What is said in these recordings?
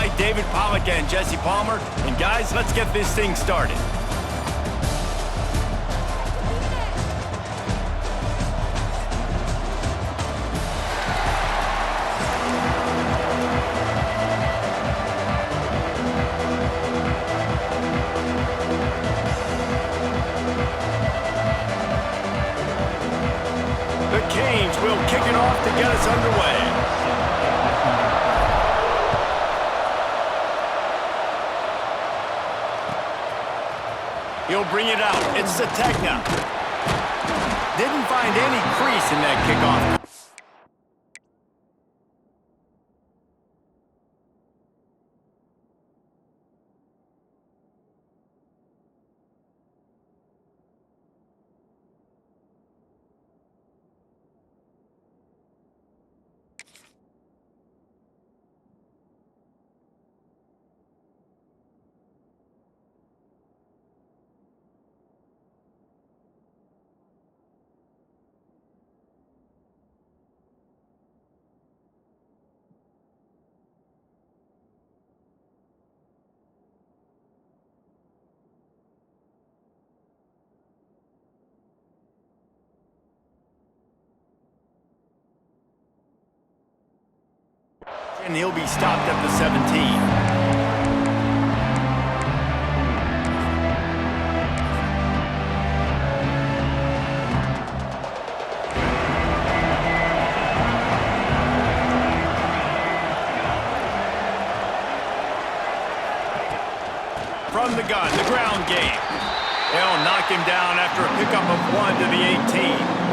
right, David Pollack and Jesse Palmer. And guys, let's get this thing started. The Canes will kick it off to get us underway. He'll bring it out. It's the Tegna. Didn't find any crease in that kickoff. And he'll be stopped at the 17. From the gun, the ground game. They'll knock him down after a pickup of 1 to the 18.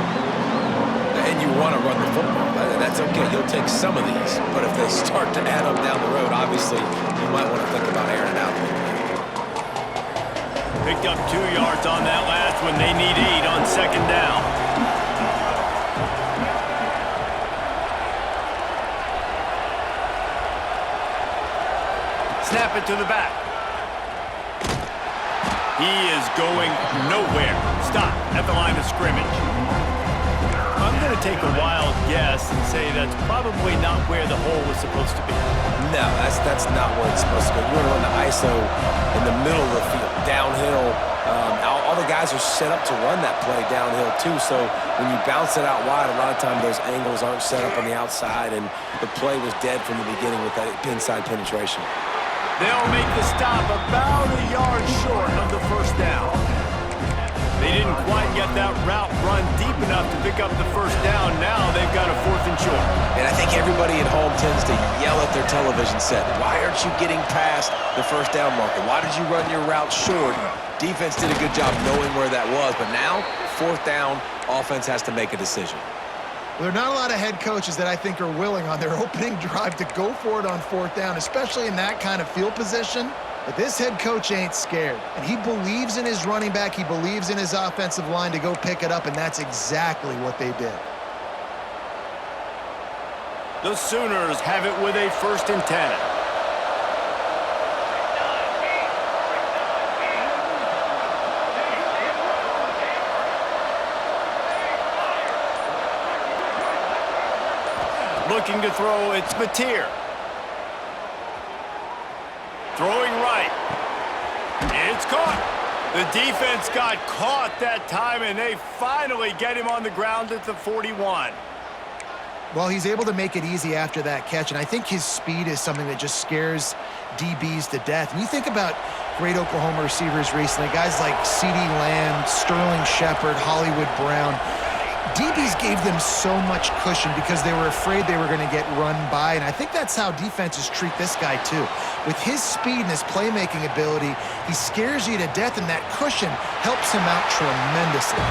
And you want to run the football. That's okay. You'll take some of these. But if they start to add up down the road, obviously, you might want to think about airing it out a little bit. Picked up 2 yards on that last one. They need 8 on second down. Snap it to the back. He is going nowhere. Stop at the line of scrimmage. I'm going to take a wild guess and say that's probably not where the hole was supposed to be. No, that's not where it's supposed to go. You want to run the ISO in the middle of the field, downhill. All the guys are set up to run that play downhill too, so when you bounce it out wide, a lot of times those angles aren't set up on the outside, and the play was dead from the beginning with that inside penetration. They'll make the stop about a yard short of the first down. They didn't quite get that route run deep enough to pick up the first down. Now they've got a 4th and short. And I think everybody at home tends to yell at their television set. Why aren't you getting past the first down marker? Why did you run your route short? Defense did a good job knowing where that was. But now, 4th down, offense has to make a decision. Well, there are not a lot of head coaches that I think are willing on their opening drive to go for it on 4th down, especially in that kind of field position. But this head coach ain't scared, and he believes in his running back. He believes in his offensive line to go pick it up, and that's exactly what they did. The Sooners have it with a 1st and 10. Looking to throw, it's Mateer. Throwing right. It's caught. The defense got caught that time, and they finally get him on the ground at the 41. Well, he's able to make it easy after that catch, and I think his speed is something that just scares DBs to death. And you think about great Oklahoma receivers recently, guys like CeeDee Lamb, Sterling Shepard, Hollywood Brown. DBs gave them so much cushion because they were afraid they were going to get run by, and I think that's how defenses treat this guy too. With his speed and his playmaking ability, he scares you to death, and that cushion helps him out tremendously.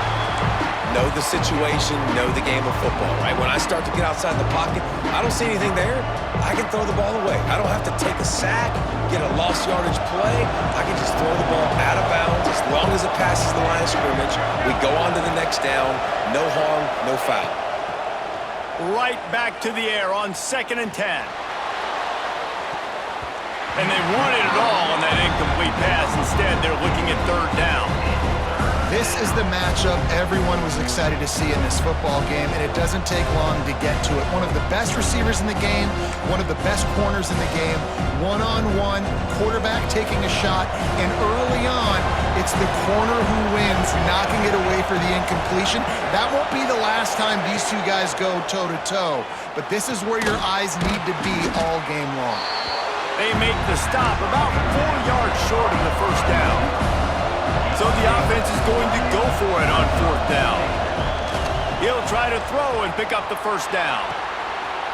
Know the situation, know the game of football, right? When I start to get outside the pocket, I don't see anything there, I can throw the ball away. I don't have to take a sack, get a lost yardage play. I can just throw the ball out of bounds as long as it passes the line of scrimmage. We go on to the next down. No harm, no foul. Right back to the air on 2nd and 10. And they wanted it all on that incomplete pass. Instead, they're looking at 3rd down. This is the matchup everyone was excited to see in this football game, and it doesn't take long to get to it. One of the best receivers in the game, one of the best corners in the game, one-on-one, quarterback taking a shot, and early on, it's the corner who wins, knocking it away for the incompletion. That won't be the last time these two guys go toe-to-toe, but this is where your eyes need to be all game long. They make the stop about 4 yards short of the first down. So the offense is going to go for it on 4th down. He'll try to throw and pick up the first down.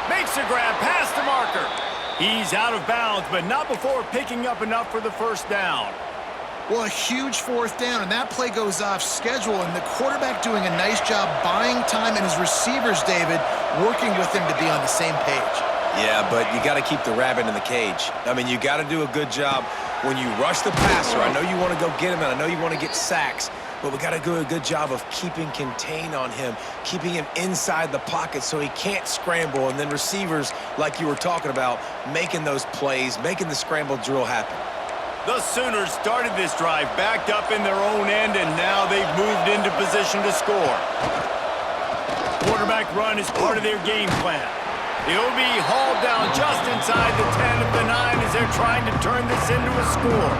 Makes a grab past the marker. He's out of bounds, but not before picking up enough for the first down. Well, a huge 4th down, and that play goes off schedule, and the quarterback doing a nice job buying time, and his receivers, David, working with him to be on the same page. Yeah, but you got to keep the rabbit in the cage. I mean, you got to do a good job when you rush the passer. I know you want to go get him, and I know you want to get sacks, but we got to do a good job of keeping contained on him, keeping him inside the pocket so he can't scramble, and then receivers, like you were talking about, making those plays, making the scramble drill happen. The Sooners started this drive backed up in their own end, and now they've moved into position to score. Quarterback run is part of their game plan. He'll be hauled down just inside the 10 of the 9 as they're trying to turn this into a score.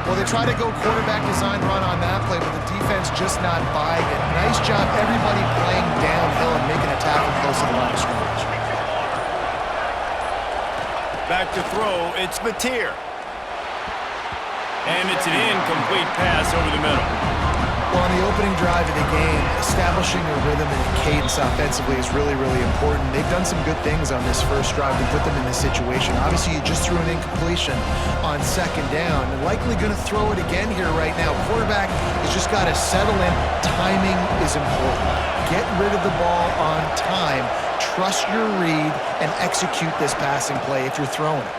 Well, they try to go quarterback design run on that play, but the defense just not buying it. Nice job, everybody playing downhill and making a tackle close to the line of scrimmage. Back to throw, it's Mateer. And it's an incomplete pass over the middle. Well, on the opening drive of the game, establishing a rhythm and a cadence offensively is really, really important. They've done some good things on this first drive to put them in this situation. Obviously, you just threw an incompletion on 2nd down, and likely going to throw it again here right now. Quarterback has just got to settle in. Timing is important. Get rid of the ball on time. Trust your read and execute this passing play if you're throwing it.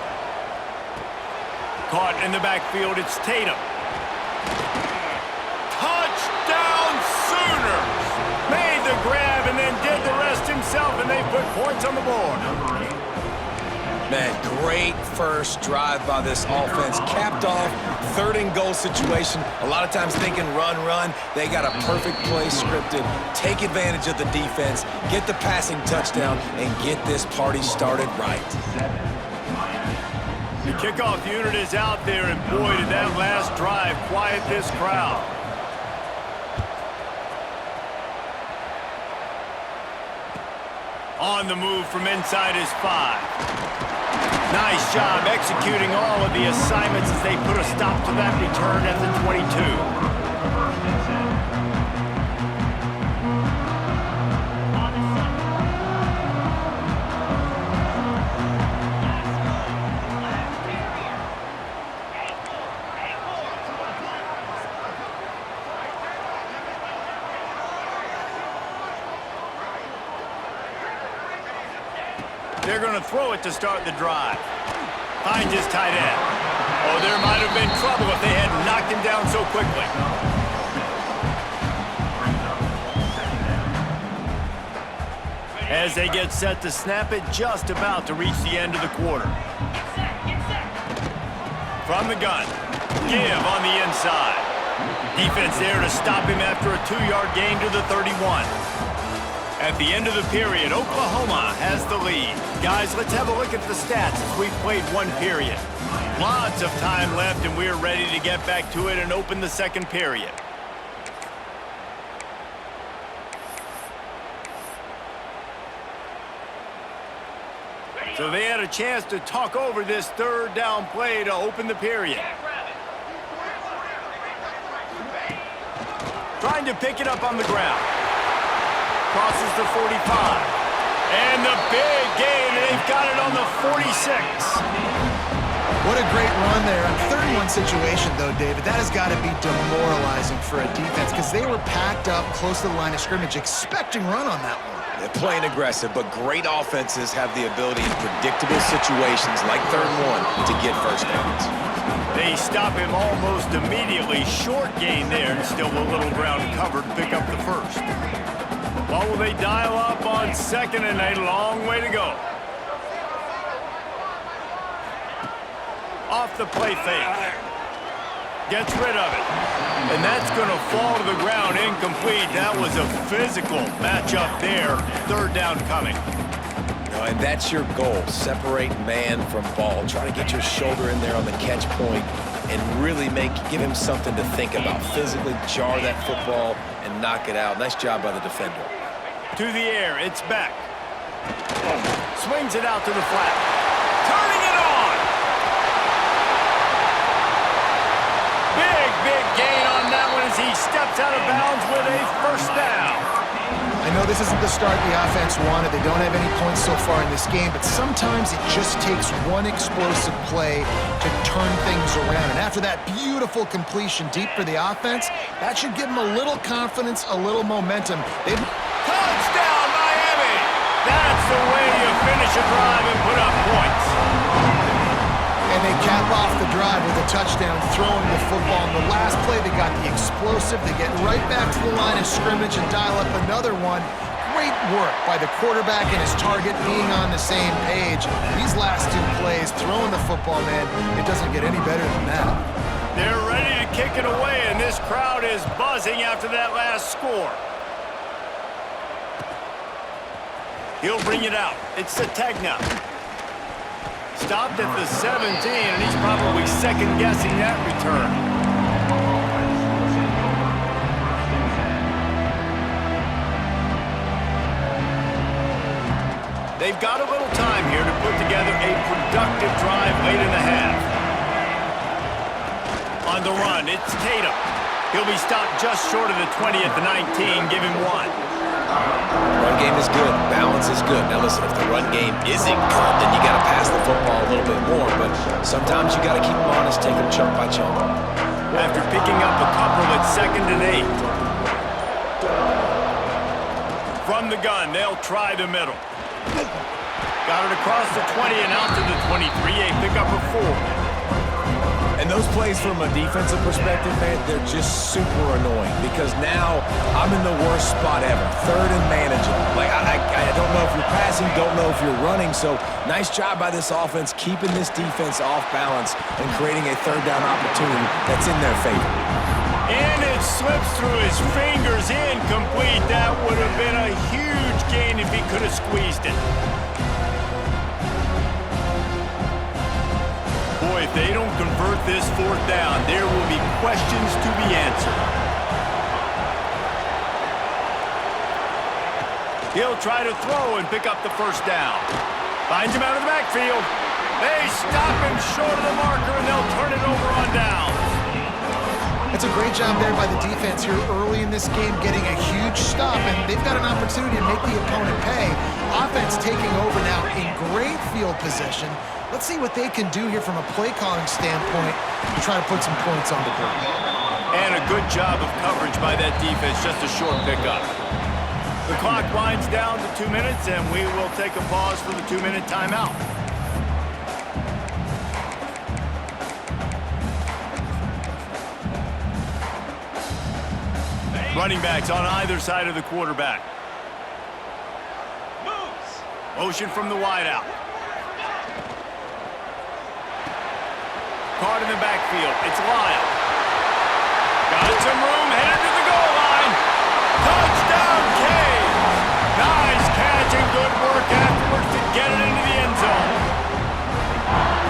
Caught in the backfield, it's Tatum. Touchdown Sooners! Made the grab and then did the rest himself, and they put points on the board. Man, great first drive by this offense. Capped off, 3rd and goal situation. A lot of times thinking run, run. They got a perfect play scripted. Take advantage of the defense, get the passing touchdown, and get this party started right. The kickoff unit is out there, and boy, did that last drive quiet this crowd. On the move from inside his 5. Nice job executing all of the assignments as they put a stop to that return at the 22. They're going to throw it to start the drive. Finds his tight end. Oh, there might have been trouble if they had knocked him down so quickly. As they get set to snap it, just about to reach the end of the quarter. From the gun, give on the inside. Defense there to stop him after a 2-yard gain to the 31. At the end of the period, Oklahoma has the lead. Guys, let's have a look at the stats as we've played 1 period. Lots of time left, and we're ready to get back to it and open the 2nd period. So they had a chance to talk over this 3rd down play to open the period. Trying to pick it up on the ground. Crosses the 45. And the big gain, and they've got it on the 46. What a great run there. A 3rd-and-1 situation, though, David. That has got to be demoralizing for a defense because they were packed up close to the line of scrimmage, expecting run on that one. They're playing aggressive, but great offenses have the ability in predictable situations like 3rd and 1 to get first downs. They stop him almost immediately. Short gain there, and still a little ground covered to pick up the first. What will they dial up on 2nd and a long way to go? Off the play fake. Gets rid of it. And that's going to fall to the ground incomplete. That was a physical matchup there. Third down coming. And that's your goal. Separate man from ball. Try to get your shoulder in there on the catch point and really give him something to think about. Physically jar that football and knock it out. Nice job by the defender. To the air, it's back. Swings it out to the flat. Turning it on. Big gain on that one as he steps out of bounds with a first down. I know this isn't the start the offense wanted. They don't have any points so far in this game, but sometimes it just takes one explosive play to turn things around. And after that beautiful completion deep for the offense, that should give them a little confidence, a little momentum. Touchdown, Miami! That's the way you finish a drive and put up points. And they cap off the drive with a touchdown, throwing the football. In the last play, they got the explosive. They get right back to the line of scrimmage and dial up another one. Great work by the quarterback and his target being on the same page. These last two plays, throwing the football, man, it doesn't get any better than that. They're ready to kick it away, and this crowd is buzzing after that last score. He'll bring it out. It's Sategna. Stopped at the 17, and he's probably second-guessing that return. They've got a little time here to put together a productive drive late in the half. On the run, it's Tatum. He'll be stopped just short of the 20 at the 19. Give him one. Run game is good. Balance is good. Now listen, if the run game isn't good, then you got to pass the football a little bit more. But sometimes you got to keep them honest, take them chunk by chunk. After picking up a couple at 2nd and 8. From the gun, they'll try the middle. Got it across the 20 and out to the 23. A pickup of 4. And those plays from a defensive perspective, man, they're just super annoying because now I'm in the worst spot ever. Third and manageable. Like, I don't know if you're passing, don't know if you're running. So nice job by this offense keeping this defense off balance and creating a third down opportunity that's in their favor. And it slips through his fingers, incomplete. That would have been a huge gain if he could have squeezed it. Boy, if they don't convert this 4th down, there will be questions to be answered. He'll try to throw and pick up the first down. Finds him out of the backfield. They stop him short of the marker, and they'll turn it over on downs. That's a great job there by the defense here early in this game, getting a huge stop, and they've got an opportunity to make the opponent pay. Offense taking over now in great field position. Let's see what they can do here from a play-calling standpoint to try to put some points on the board. And a good job of coverage by that defense, just a short pickup. The clock winds down to 2 minutes, and we will take a pause for the 2-minute timeout. Running backs on either side of the quarterback. Motion from the wideout. Caught in the backfield. It's Lyle. Got some room, headed to the goal line. Touchdown, Canes! Nice catch and good work afterwards to get it into the end zone.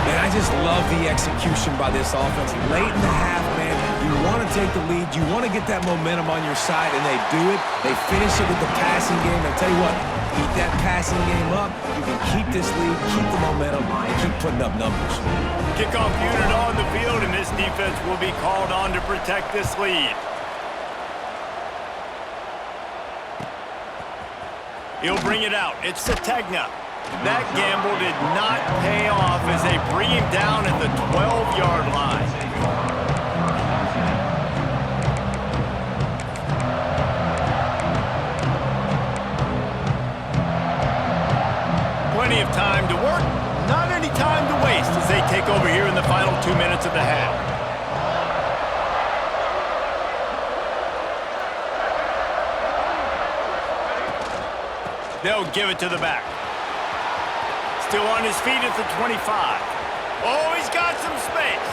Man, I just love the execution by this offense. Late in the half, man, you want to take the lead. You want to get that momentum on your side, and they do it. They finish it with the passing game. I'll tell you what, keep that passing game up. You can keep this lead, keep the momentum, and keep putting up numbers. Kickoff unit on the field, and this defense will be called on to protect this lead. He'll bring it out. It's Sategna. That gamble did not pay off as they bring him down at the 12-yard line. Plenty of time to work, not any time to waste as they take over here in the final 2 minutes of the half. They'll give it to the back. Still on his feet at the 25. Oh, he's got some space.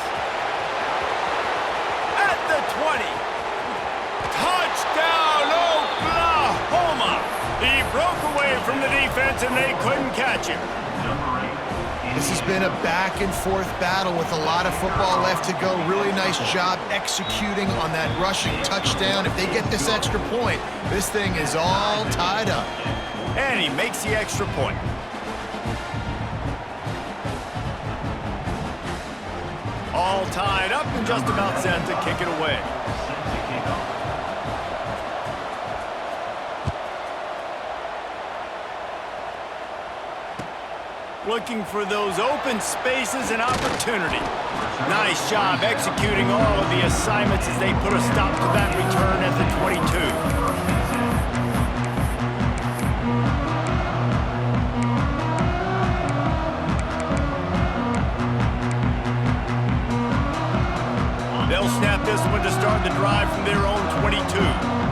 defense, and they couldn't catch him. This has been a back-and-forth battle with a lot of football left to go. Really nice job executing on that rushing touchdown. If they get this extra point, this thing is all tied up. And he makes the extra point. All tied up and just about set to kick it away. Looking for those open spaces and opportunity. Nice job executing all of the assignments as they put a stop to that return at the 22. They'll snap this one to start the drive from their own 22.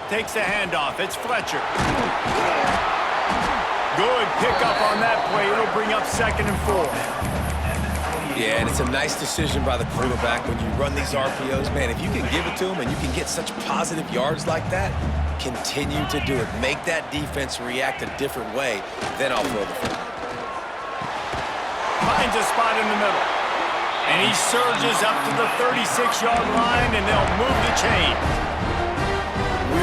Takes the handoff. It's Fletcher. Good pickup on that play. It'll bring up 2nd and 4. Yeah, and it's a nice decision by the quarterback when you run these RPOs. Man, if you can give it to them and you can get such positive yards like that, continue to do it. Make that defense react a different way, then I'll throw the football. Finds a spot in the middle. And he surges up to the 36-yard line, and they'll move the chains.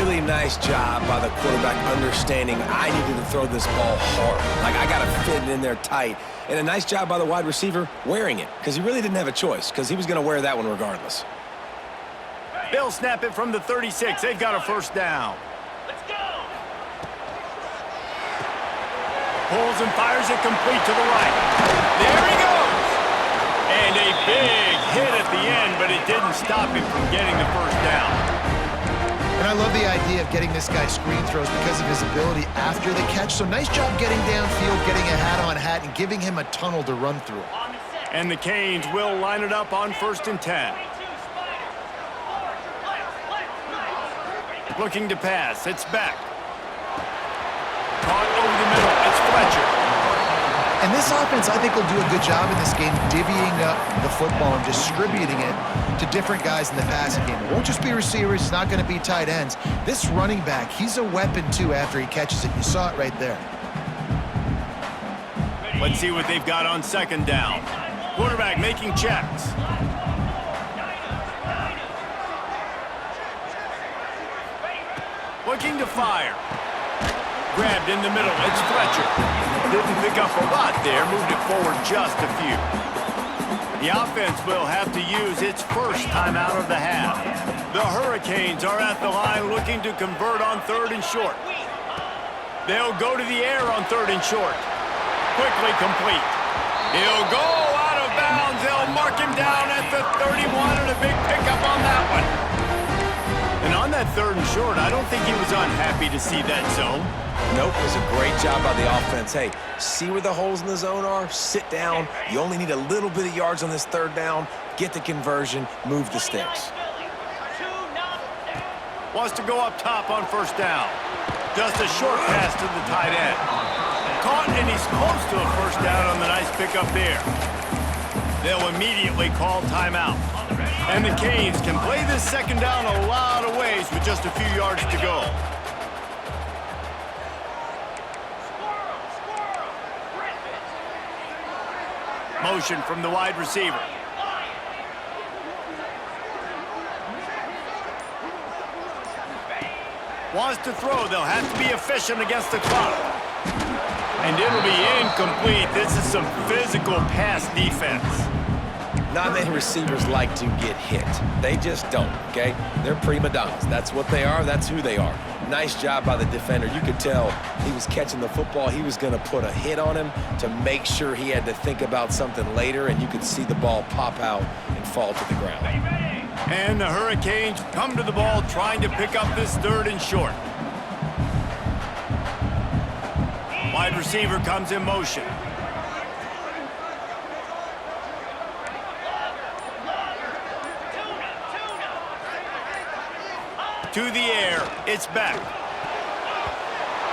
Really nice job by the quarterback understanding I needed to throw this ball hard. Like, I got to fit it in there tight. And a nice job by the wide receiver wearing it, because he really didn't have a choice, because he was going to wear that one regardless. They'll snap it from the 36. They've got a first down. Let's go. Pulls and fires it complete to the right. There he goes. And a big hit at the end, but it didn't stop him from getting the first down. And I love the idea of getting this guy screen throws because of his ability after the catch. So nice job getting downfield, getting a hat-on-hat, and giving him a tunnel to run through. And the Canes will line it up on 1st and 10. Looking to pass. It's back. Caught over the middle. It's Fletcher. And this offense, I think, will do a good job in this game divvying up the football and distributing it to different guys in the passing game. It won't just be receivers. It's not going to be tight ends. This running back, he's a weapon, too, after he catches it. You saw it right there. Let's see what they've got on 2nd down. Quarterback making checks. Looking to fire. Grabbed in the middle. It's Fletcher. Didn't pick up a lot there. Moved it forward just a few. The offense will have to use its first timeout of the half. The Hurricanes are at the line looking to convert on 3rd and short. They'll go to the air on 3rd and short. Quickly complete. He'll go out of bounds. They'll mark him down at the 31 and a big pickup on that one. And on that 3rd and short, I don't think he was unhappy to see that zone. Nope, it was a great job by the offense. Hey, see where the holes in the zone are? Sit down. You only need a little bit of yards on this 3rd down. Get the conversion. Move the sticks. Wants to go up top on 1st down. Just a short pass to the tight end. Caught, and he's close to a first down on the nice pickup there. They'll immediately call timeout. And the Canes can play this 2nd down a lot of ways with just a few yards to go. Motion from the wide receiver. Wants to throw. They'll have to be efficient against the clock. And it'll be incomplete. This is some physical pass defense. Not many receivers like to get hit. They just don't, okay? They're prima donnas. That's what they are. That's who they are. Nice job by the defender. You could tell he was catching the football. He was going to put a hit on him to make sure he had to think about something later, and you could see the ball pop out and fall to the ground. And the Hurricanes come to the ball trying to pick up this 3rd and short. Wide receiver comes in motion. To the air, it's back.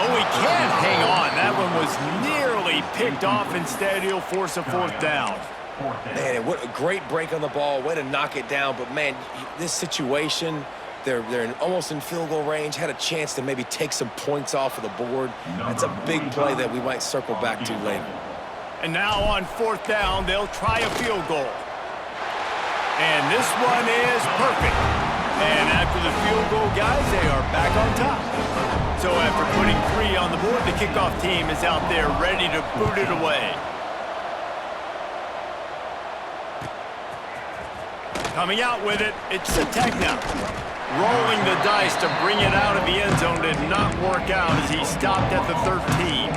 Oh, he can't hang on. That one was nearly picked off. Instead, he'll force a 4th down. Man, and what a great break on the ball. Way to knock it down. But, man, this situation, they're almost in field goal range, had a chance to maybe take some points off of the board. That's a big play that we might circle back to later. And now on 4th down, they'll try a field goal. And this one is perfect. And after the field goal, guys, they are back on top. So after putting 3 on the board, the kickoff team is out there ready to boot it away. Coming out with it, it's Sategna. Rolling the dice to bring it out of the end zone did not work out as he stopped at the 13.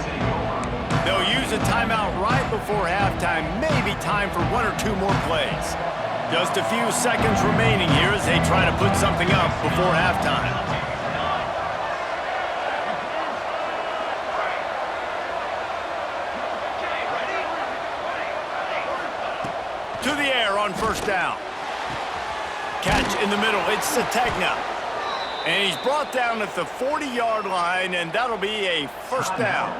They'll use a timeout right before halftime, maybe time for 1 or 2 more plays. Just a few seconds remaining here as they try to put something up before halftime. To the air on 1st down. Catch in the middle, it's Sategna. And he's brought down at the 40-yard line, and that'll be a 1st down.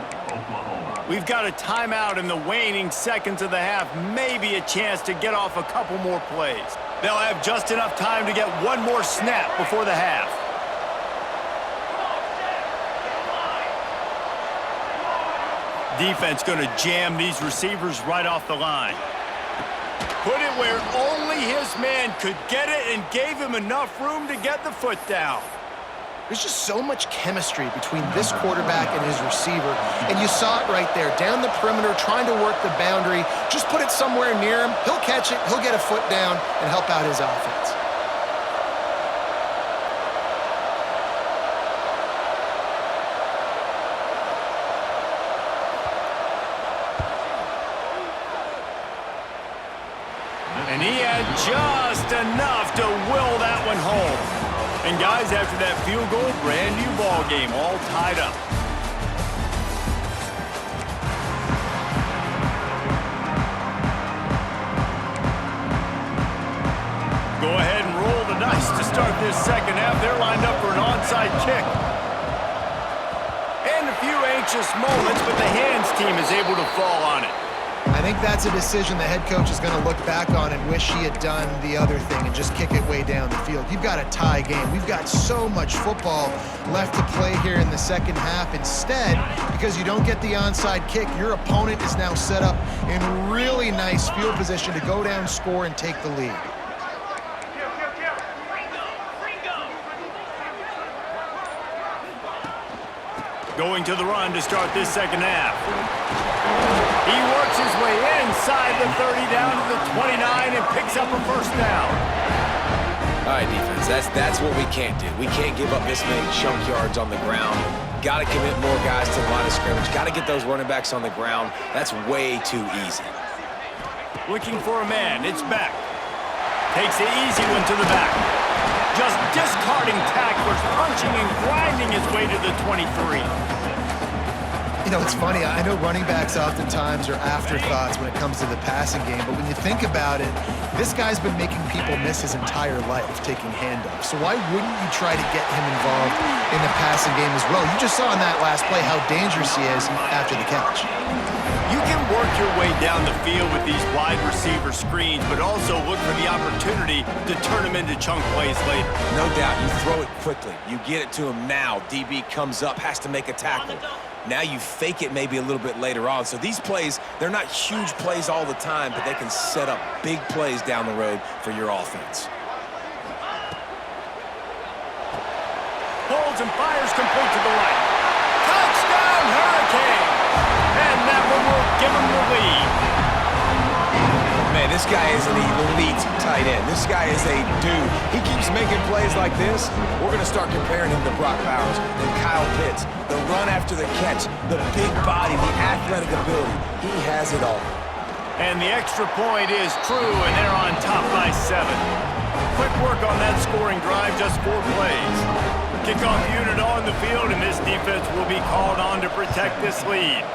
We've got a timeout in the waning seconds of the half, maybe a chance to get off a couple more plays. They'll have just enough time to get 1 more snap before the half. Defense going to jam these receivers right off the line. Put it where only his man could get it and gave him enough room to get the foot down. There's just so much chemistry between this quarterback and his receiver, and you saw it right there, down the perimeter, trying to work the boundary. Just put it somewhere near him. He'll catch it, he'll get a foot down, and help out his offense. And he had just enough to will that one home. And guys, after that field goal, brand new ball game, all tied up. Go ahead and roll the dice to start this second half. They're lined up for an onside kick. And a few anxious moments, but the hands team is able to fall on it. I think that's a decision the head coach is going to look back on and wish he had done the other thing and just kick it way down the field. You've got a tie game. We've got so much football left to play here in the second half. Instead, because you don't get the onside kick, your opponent is now set up in really nice field position to go down, score, and take the lead. Going to the run to start this second half. He works his way inside the 30 down to the 29 and picks up a 1st down. All right, defense, that's what we can't do. We can't give up this many chunk yards on the ground. Got to commit more guys to the line of scrimmage. Got to get those running backs on the ground. That's way too easy. Looking for a man. It's back. Takes the easy one to the back. Just discarding tacklers, punching and grinding his way to the 23. You know, it's funny. I know running backs oftentimes are afterthoughts when it comes to the passing game, but when you think about it, this guy's been making people miss his entire life taking handoffs. So why wouldn't you try to get him involved in the passing game as well? You just saw in that last play how dangerous he is after the catch. You can work your way down the field with these wide receiver screens, but also look for the opportunity to turn them into chunk plays later. No doubt, you throw it quickly. You get it to him now. DB comes up, has to make a tackle. Now you fake it maybe a little bit later on. So these plays, they're not huge plays all the time, but they can set up big plays down the road for your offense. Holds and fires complete to the right. Touchdown, Hurricane! And that one will give him the lead. Man, this guy is an elite tight end. This guy is a dude. He keeps making plays like this. We're going to start comparing him to Brock Bowers and Kyle Pitts. The run after the catch, the big body, the athletic ability. He has it all. And the extra point is true, and they're on top by 7. Quick work on that scoring drive, just 4 plays. Kickoff unit on the field, and this defense will be called on to protect this lead.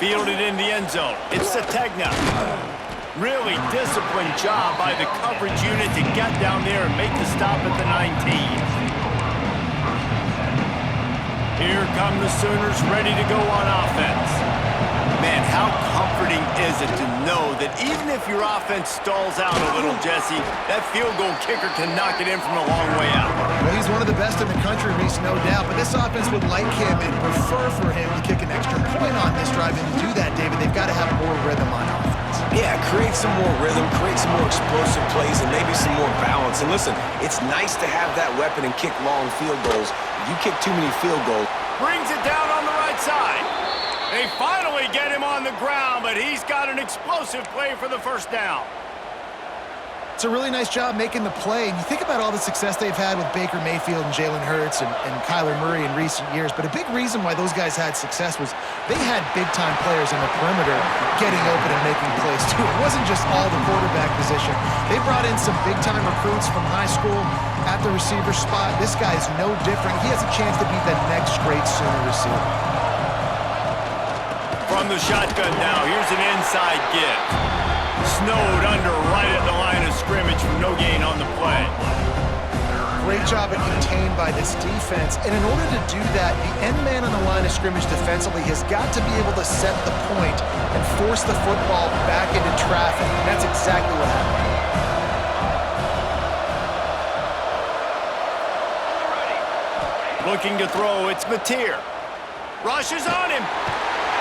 Fielded in the end zone. It's Sategna. Really disciplined job by the coverage unit to get down there and make the stop at the 19. Here come the Sooners ready to go on offense. Man, how comforting is it to know that even if your offense stalls out a little, Jesse, that field goal kicker can knock it in from a long way out. Well, he's one of the best in the country, Reese, no doubt, but this offense would like him and prefer for him to kick an extra point on this drive, and to do that, David, they've got to have more rhythm on offense. Yeah, create some more rhythm, create some more explosive plays, and maybe some more balance. And listen, it's nice to have that weapon and kick long field goals. If you kick too many field goals, Brings it down on the right side. They finally get him on the ground, but he's got an explosive play for the first down. It's a really nice job making the play, and you think about all the success they've had with Baker Mayfield and Jalen Hurts and Kyler Murray in recent years, but a big reason why those guys had success was they had big-time players in the perimeter getting open and making plays, too. It wasn't just all the quarterback position. They brought in some big-time recruits from high school at the receiver spot. This guy's no different. He has a chance to be the next great Sooner receiver. From the shotgun now, here's an inside give. Snowed under right at the line of scrimmage for no gain on the play. Great job at contained by this defense. And in order to do that, the end man on the line of scrimmage defensively has got to be able to set the point and force the football back into traffic. And that's exactly what happened. Looking to throw, it's Mateer. Rush is on him.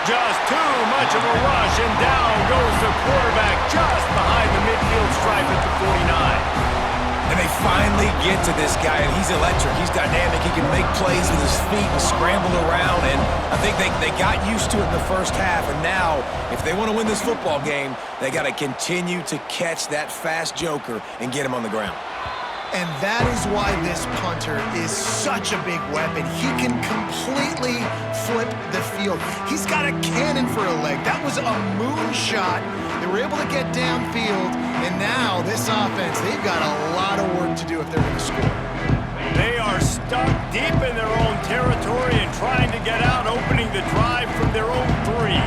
Just too much of a rush, and down goes the quarterback just behind the midfield stripe at the 49. and they finally get to this guy, and he's electric. He's dynamic. He can make plays with his feet and scramble around, and I think they got used to it in the first half, and now, if they want to win this football game, they got to continue to catch that fast joker and get him on the ground. And that is why this punter is such a big weapon. He can completely flip the field. He's got a cannon for a leg. That was a moonshot. They were able to get downfield, and now this offense, they've got a lot of work to do if they're going to score. They are stuck deep in their own territory and trying to get out, opening the drive from their own 3.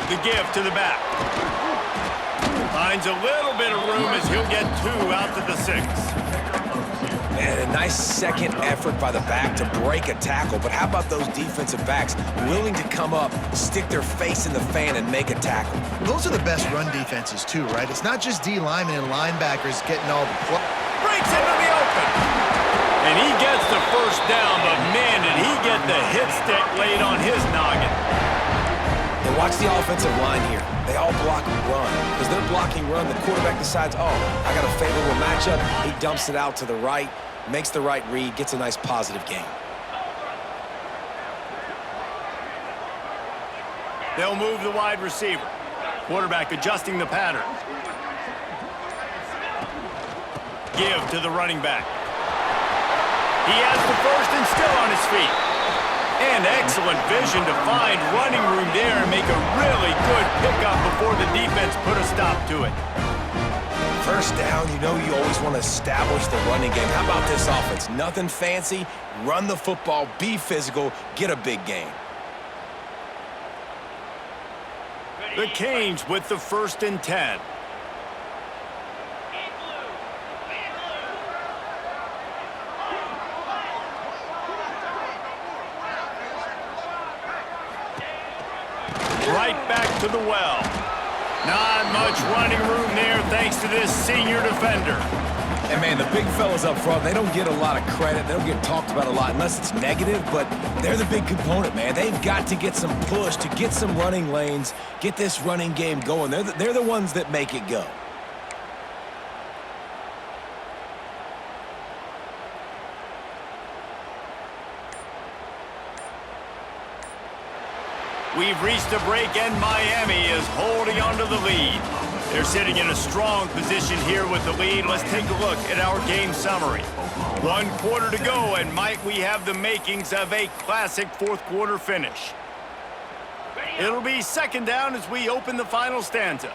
The give to the back. Finds a little bit of room as he'll get 2 out to the 6. And a nice second effort by the back to break a tackle. But how about those defensive backs willing to come up, stick their face in the fan, and make a tackle? Those are the best run defenses, too, right? It's not just D linemen and linebackers getting all the play. Breaks into the open. And he gets the first down, but man, did he get the hit stick laid on his noggin. And watch the offensive line here. They all block run. Because they're blocking run, the quarterback decides, oh, I got a favorable matchup. He dumps it out to the right, makes the right read, gets a nice positive gain. They'll move the wide receiver. Quarterback adjusting the pattern. Give to the running back. He has the first and still on his feet. And excellent vision to find running room there and make a really good pickup before the defense put a stop to it. First down, you know you always want to establish the running game. How about this offense? Nothing fancy. Run the football, be physical, get a big gain. The Canes with the 1st and 10. Right back to the well. Not much running room there thanks to this senior defender. And, man, the big fellas up front, they don't get a lot of credit. They don't get talked about a lot unless it's negative, but they're the big component, man. They've got to get some push to get some running lanes, get this running game going. They're the ones that make it go. We've reached a break, and Miami is holding on to the lead. They're sitting in a strong position here with the lead. Let's take a look at our game summary. 1 quarter to go, and might we have the makings of a classic 4th quarter finish. It'll be 2nd down as we open the final stanza.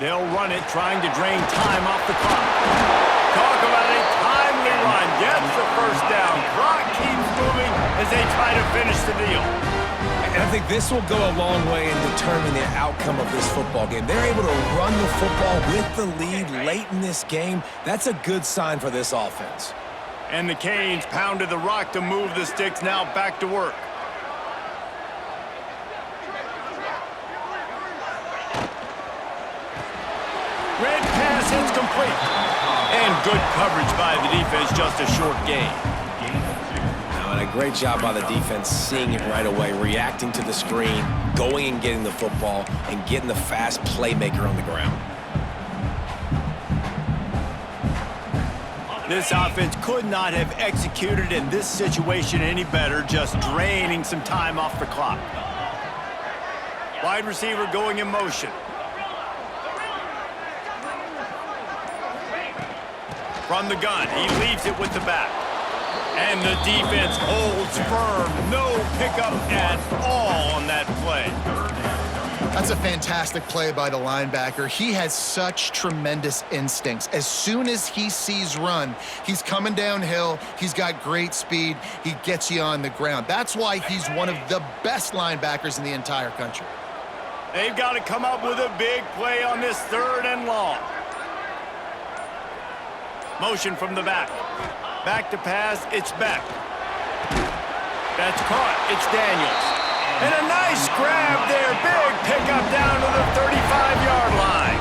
They'll run it, trying to drain time off the clock. Talk about a timely run. Gets the first down. Clock keeps moving, as they try to finish the deal. And I think this will go a long way in determining the outcome of this football game. They're able to run the football with the lead late in this game. That's a good sign for this offense. And the Canes pounded the rock to move the sticks, now back to work. Red pass hits complete. And good coverage by the defense, just a short gain. And a great job by the defense seeing it right away, reacting to the screen, going and getting the football, and getting the fast playmaker on the ground. This offense could not have executed in this situation any better, just draining some time off the clock. Wide receiver going in motion. From the gun, he leaves it with the back. And the defense holds firm. No pickup at all on that play. That's a fantastic play by the linebacker. He has such tremendous instincts. As soon as he sees run, he's coming downhill. He's got great speed. He gets you on the ground. That's why he's one of the best linebackers in the entire country. They've got to come up with a big play on this 3rd and long. Motion from the back. Back to pass, it's Beck. That's caught, it's Daniels. And a nice grab there, big pickup down to the 35-yard line.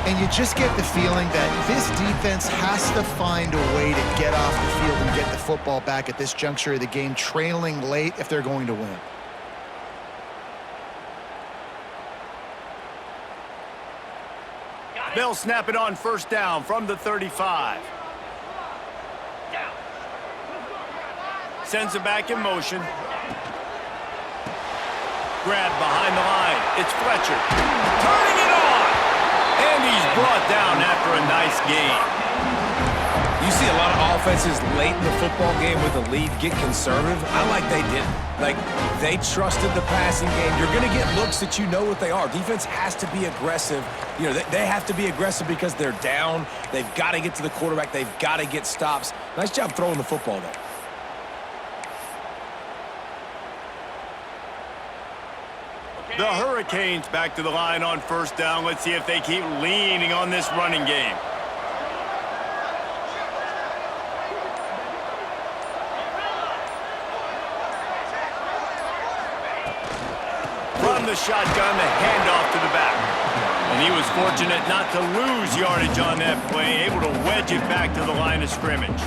And you just get the feeling that this defense has to find a way to get off the field and get the football back at this juncture of the game, trailing late if they're going to win. They'll snap it on 1st down from the 35. Sends it back in motion. Grab behind the line. It's Fletcher. Turning it on! And he's brought down after a nice gain. You see a lot of offenses late in the football game with a lead get conservative. I like they didn't. Like, they trusted the passing game. You're going to get looks that you know what they are. Defense has to be aggressive. You know, they have to be aggressive because they're down. They've got to get to the quarterback. They've got to get stops. Nice job throwing the football, though. The Hurricanes back to the line on 1st down. Let's see if they keep leaning on this running game. From the shotgun, the handoff to the back. And he was fortunate not to lose yardage on that play, able to wedge it back to the line of scrimmage.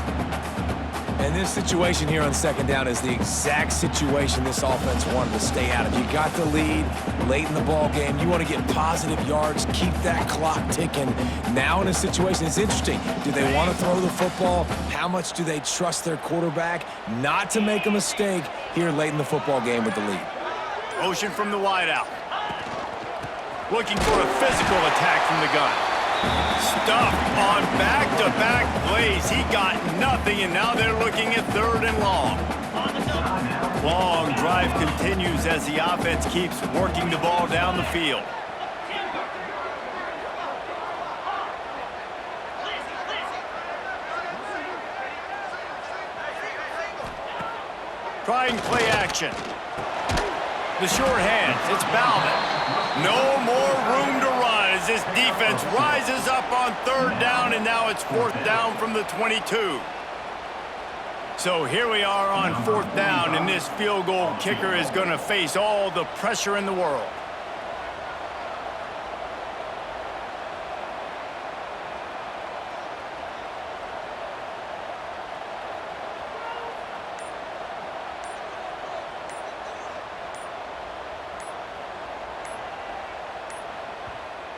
And this situation here on 2nd down is the exact situation this offense wanted to stay out of. You got the lead late in the ball game. You want to get positive yards, keep that clock ticking. Now in a situation, it's interesting. Do they want to throw the football? How much do they trust their quarterback not to make a mistake here late in the football game with the lead? Motion from the wideout. Looking for a physical attack from the gun. Stuffed on back-to-back plays. He got nothing, and now they're looking at 3rd and long. Long drive continues as the offense keeps working the ball down the field. Trying play action. The short hands, it's Bowman. No more room to run as this defense rises up on 3rd down, and now it's 4th down from the 22. So here we are on 4th down, and this field goal kicker is going to face all the pressure in the world.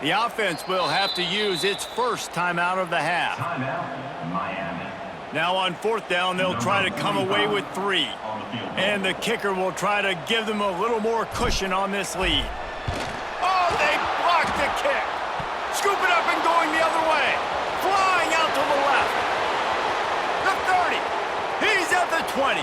The offense will have to use its first timeout of the half. Timeout, Miami. Now on 4th down, they'll try to come away with 3. And the kicker will try to give them a little more cushion on this lead. Oh, they blocked the kick. Scoop it up and going the other way. Flying out to the left. The 30. He's at the 20.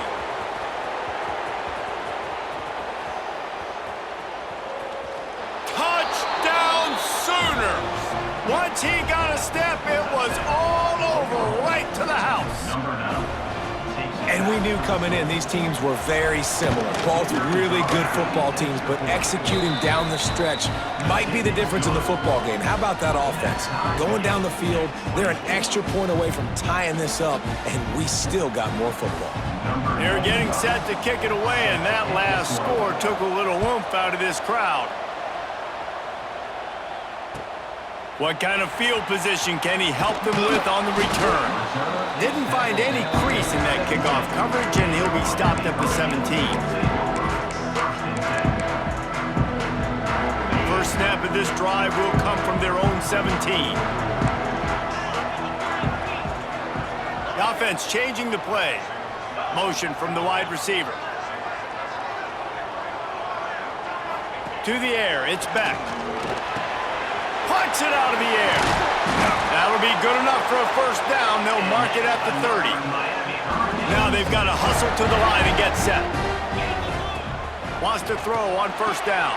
Touchdown Sooners! Once he got a step, it was all over right to the house. And we knew coming in, these teams were very similar. Both really good football teams, but executing down the stretch might be the difference in the football game. How about that offense? Going down the field, they're an extra point away from tying this up, and we still got more football. They're getting set to kick it away, and that last score took a little oomph out of this crowd. What kind of field position can he help them with on the return? Didn't find any crease in that kickoff coverage, and he'll be stopped at the 17. First snap of this drive will come from their own 17. The offense changing the play. Motion from the wide receiver. To the air, it's Beck. Punts it out of the air. That'll be good enough for a first down. They'll mark it at the 30. Now they've got to hustle to the line and get set. Wants to throw on first down.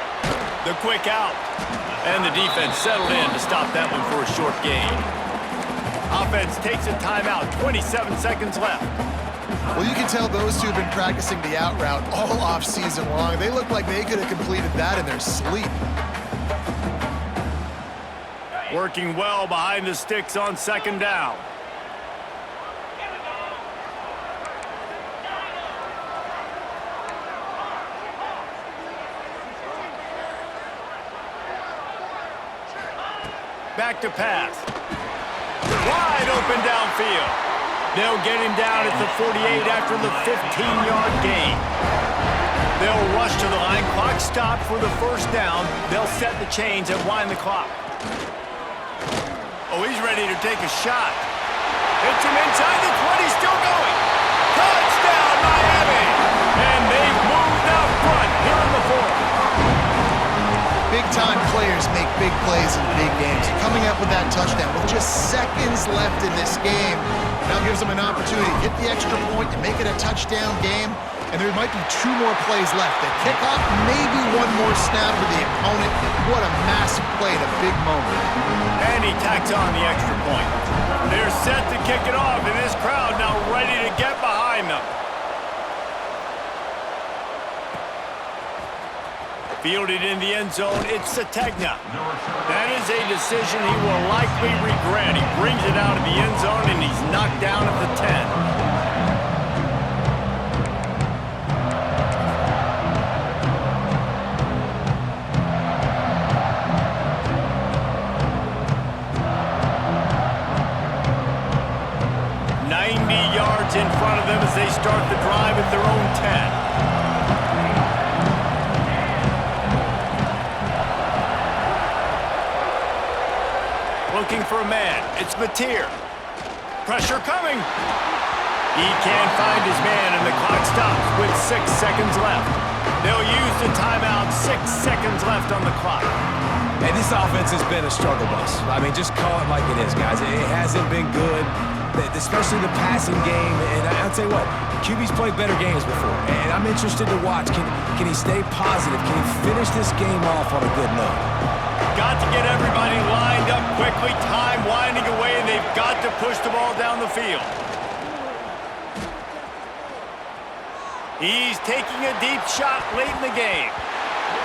The quick out. And the defense settled in to stop that one for a short gain. Offense takes a timeout. 27 seconds left. Well, you can tell those two have been practicing the out route all off season long. They look like they could have completed that in their sleep. Working well behind the sticks on second down. Back to pass. Wide open downfield. They'll get him down at the 48 after the 15-yard gain. They'll rush to the line. Clock stopped for the first down. They'll set the chains and wind the clock. Oh, he's ready to take a shot. Hits him inside the 20, still going. Touchdown, Miami! And they've moved out front here in the fourth. Big-time players make big plays in big games. Coming up with that touchdown with just seconds left in this game now gives them an opportunity to get the extra point and make it a touchdown game. And there might be 2 more plays left. The kickoff, maybe 1 more snap for the opponent. What a massive play at a big moment. And he tacks on the extra point. They're set to kick it off, and this crowd now ready to get behind them. Fielded in the end zone, it's Sategna. That is a decision he will likely regret. He brings it out of the end zone, and he's knocked down at the 10. 90 yards in front of them as they start the drive at their own 10. Looking for a man. It's Mateer. Pressure coming. He can't find his man, and the clock stops with 6 seconds left. They'll use the timeout. 6 seconds left on the clock. Hey, this offense has been a struggle bus. I mean, just call it like it is, guys. It hasn't been good, especially the passing game. And I'll tell you what, QB's played better games before, and I'm interested to watch. Can he stay positive? Can he finish this game off on a good note? Got to get everybody lined up quickly. Time winding away, and they've got to push the ball down the field. He's taking a deep shot late in the game.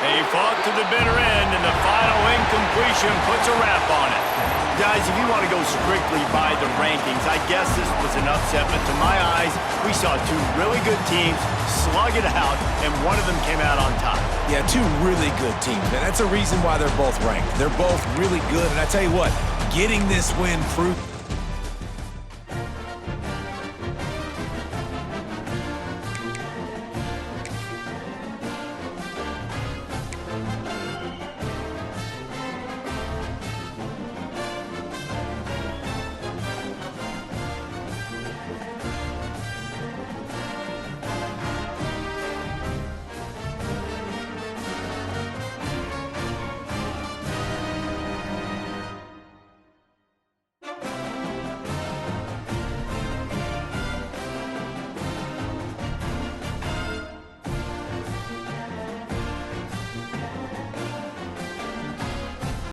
They fought to the bitter end, and the final incompletion puts a wrap on it. Guys, if you want to go strictly by the rankings, I guess this was an upset, but to my eyes, we saw 2 really good teams slug it out, and one of them came out on top. Yeah, 2 really good teams, and that's a reason why they're both ranked. They're both really good, and I tell you what, getting this win proved